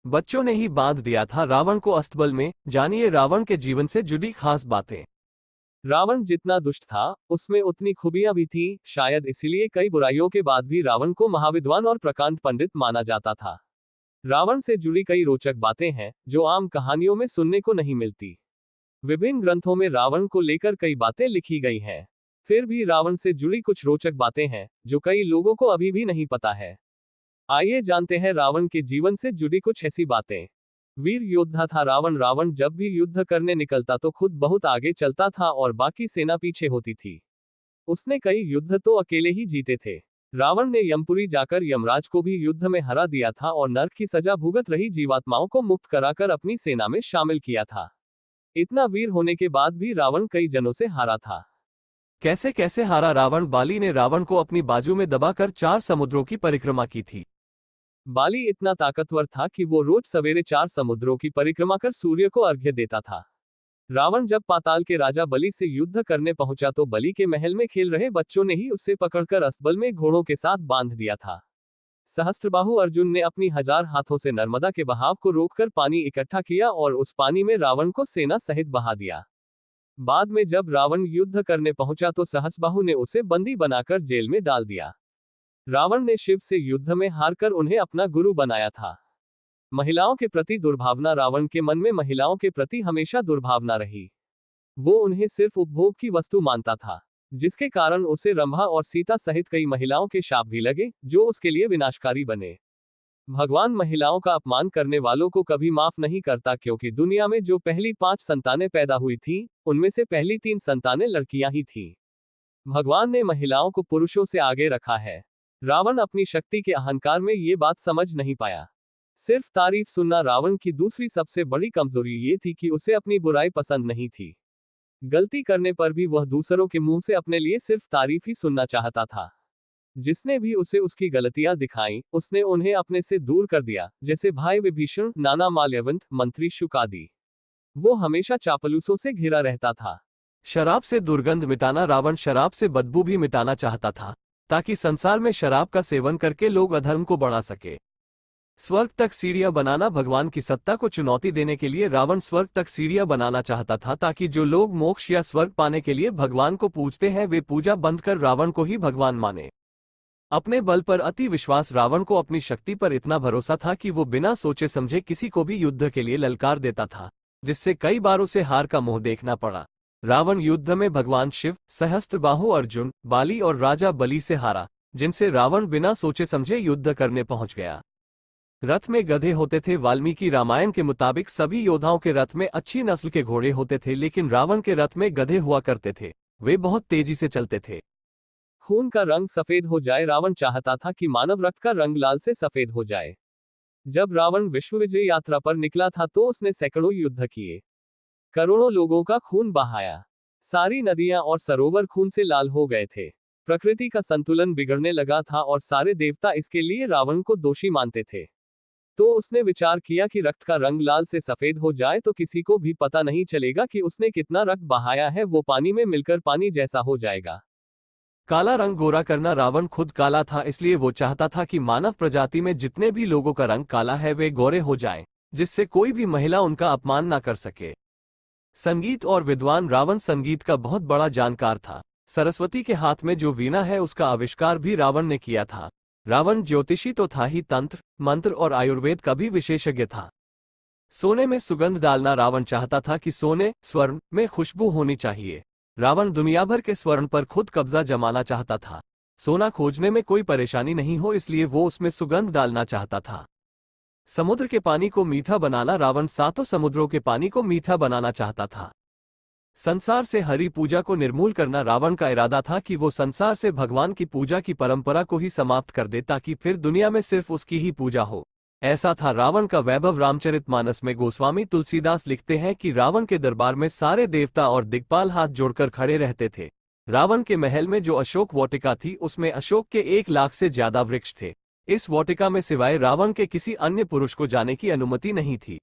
बच्चों ने ही बांध दिया था रावण को अस्तबल में। जानिए रावण के जीवन से जुड़ी खास बातें। रावण जितना दुष्ट था, उसमें उतनी खूबियां भी थीं। शायद इसीलिए कई बुराइयों के बाद भी रावण को महाविद्वान और प्रकांड पंडित माना जाता था। रावण से जुड़ी कई रोचक बातें हैं, जो आम कहानियों में सुनने को नहीं मिलती। विभिन्न ग्रंथों में रावण को लेकर कई बातें लिखी गई हैं। फिर भी रावण से जुड़ी कुछ रोचक बातें हैं, जो कई लोगों को अभी भी नहीं पता है। आइए जानते हैं रावण के जीवन से जुड़ी कुछ ऐसी बातें। वीर योद्धा था रावण। रावण जब भी युद्ध करने निकलता तो खुद बहुत आगे चलता था और बाकी सेना पीछे होती थी। उसने कई युद्ध तो अकेले ही जीते थे। रावण ने यमपुरी जाकर यमराज को भी युद्ध में हरा दिया था और नरक की सजा भुगत रही जीवात्माओं को मुक्त कराकर अपनी सेना में शामिल किया था। इतना वीर होने के बाद भी रावण कई जनों से हारा था। कैसे कैसे हारा? रावण बाली ने रावण को अपनी बाजू में दबाकर 4 समुद्रों की परिक्रमा की थी। बाली इतना ताकतवर था कि वो रोज सवेरे 4 समुद्रों की परिक्रमा कर सूर्य को अर्घ्य देता था। रावण जब पाताल के राजा बलि से युद्ध करने पहुंचा तो बलि के महल में खेल रहे बच्चों ने ही उसे पकड़कर अस्तबल में घोड़ों के साथ बांध दिया था। सहस्त्रबाहु अर्जुन ने अपनी 1000 हाथों से नर्मदा के बहाव को रोककर पानी इकट्ठा किया और उस पानी में रावण को सेना सहित बहा दिया। बाद में जब रावण युद्ध करने पहुंचा तो सहस्त्रबाहु ने उसे बंदी बनाकर जेल में डाल दिया। रावण ने शिव से युद्ध में हारकर उन्हें अपना गुरु बनाया था। महिलाओं के प्रति दुर्भावना। रावण के मन में महिलाओं के प्रति हमेशा दुर्भावना रही। वो उन्हें सिर्फ उपभोग की वस्तु मानता था, जिसके कारण उसे रंभा और सीता सहित कई महिलाओं के शाप भी लगे, जो उसके लिए विनाशकारी बने। भगवान महिलाओं का अपमान करने वालों को कभी माफ नहीं करता, क्योंकि दुनिया में जो पहली 5 संतानें पैदा हुई थीं, उनमें से पहली 3 संतानें लड़कियां ही थीं। भगवान ने महिलाओं को पुरुषों से आगे रखा है। रावण अपनी शक्ति के अहंकार में ये बात समझ नहीं पाया। सिर्फ तारीफ सुनना। रावण की दूसरी सबसे बड़ी कमजोरी ये थी कि उसे अपनी बुराई पसंद नहीं थी। गलती करने पर भी वह दूसरों के मुंह से अपने लिए सिर्फ तारीफ ही सुनना चाहता था। जिसने भी उसे उसकी गलतियां दिखाई, उसने उन्हें अपने से दूर कर दिया, जैसे भाई विभीषण, नाना माल्यवंत, मंत्री शुक आदि। वो हमेशा चापलूसों से घिरा रहता था। शराब से दुर्गंध मिटाना। रावण शराब से बदबू भी मिटाना चाहता था, ताकि संसार में शराब का सेवन करके लोग अधर्म को बढ़ा सके। स्वर्ग तक सीढ़ियां बनाना। भगवान की सत्ता को चुनौती देने के लिए रावण स्वर्ग तक सीढ़ियां बनाना चाहता था, ताकि जो लोग मोक्ष या स्वर्ग पाने के लिए भगवान को पूजते हैं वे पूजा बंद कर रावण को ही भगवान माने। अपने बल पर अति विश्वास। रावण को अपनी शक्ति पर इतना भरोसा था कि वो बिना सोचे समझे किसी को भी युद्ध के लिए ललकार देता था, जिससे कई बार उसे हार का मुंह देखना पड़ा। रावण युद्ध में भगवान शिव, सहस्त्रबाहु अर्जुन, बाली और राजा बलि से हारा, जिनसे रावण बिना सोचे समझे युद्ध करने पहुंच गया। रथ में गधे होते थे। वाल्मीकि रामायण के मुताबिक सभी योद्धाओं के रथ में अच्छी नस्ल के घोड़े होते थे, लेकिन रावण के रथ में गधे हुआ करते थे। वे बहुत तेजी से चलते थे। खून का रंग सफेद हो जाए। रावण चाहता था कि मानव रक्त का रंग लाल से सफेद हो जाए। जब रावण विश्व विजय यात्रा पर निकला था तो उसने सैकड़ों युद्ध किए, करोड़ों लोगों का खून बहाया। सारी नदियां और सरोवर खून से लाल हो गए थे। प्रकृति का संतुलन बिगड़ने लगा था और सारे देवता इसके लिए रावण को दोषी मानते थे। तो उसने विचार किया कि रक्त का रंग लाल से सफेद हो जाए तो किसी को भी पता नहीं चलेगा कि उसने कितना रक्त बहाया है, वो पानी में मिलकर पानी जैसा हो जाएगा। काला रंग गोरा करना। रावण खुद काला था, इसलिए वो चाहता था कि मानव प्रजाति में जितने भी लोगों का रंग काला है वे गोरे हो जाएं, जिससे कोई भी महिला उनका अपमान ना कर सके। संगीत और विद्वान। रावण संगीत का बहुत बड़ा जानकार था। सरस्वती के हाथ में जो वीणा है उसका आविष्कार भी रावण ने किया था। रावण ज्योतिषी तो था ही, तंत्र, मंत्र और आयुर्वेद का भी विशेषज्ञ था। सोने में सुगंध डालना। रावण चाहता था कि सोने, स्वर्ण में खुशबू होनी चाहिए। रावण दुनिया भर के स्वर्ण पर खुद कब्जा जमाना चाहता था। सोना खोजने में कोई परेशानी नहीं हो, इसलिए वो उसमें सुगंध डालना चाहता था। समुद्र के पानी को मीठा बनाना। रावण 7 समुद्रों के पानी को मीठा बनाना चाहता था। संसार से हरि पूजा को निर्मूल करना। रावण का इरादा था कि वो संसार से भगवान की पूजा की परंपरा को ही समाप्त कर दे, ताकि फिर दुनिया में सिर्फ उसकी ही पूजा हो। ऐसा था रावण का वैभव। रामचरितमानस में गोस्वामी तुलसीदास लिखते हैं कि रावण के दरबार में सारे देवता और दिक्पाल हाथ जोड़कर खड़े रहते थे। रावण के महल में जो अशोक वाटिका थी उसमें अशोक के 1 लाख से ज्यादा वृक्ष थे। इस वाटिका में सिवाय रावण के किसी अन्य पुरुष को जाने की अनुमति नहीं थी।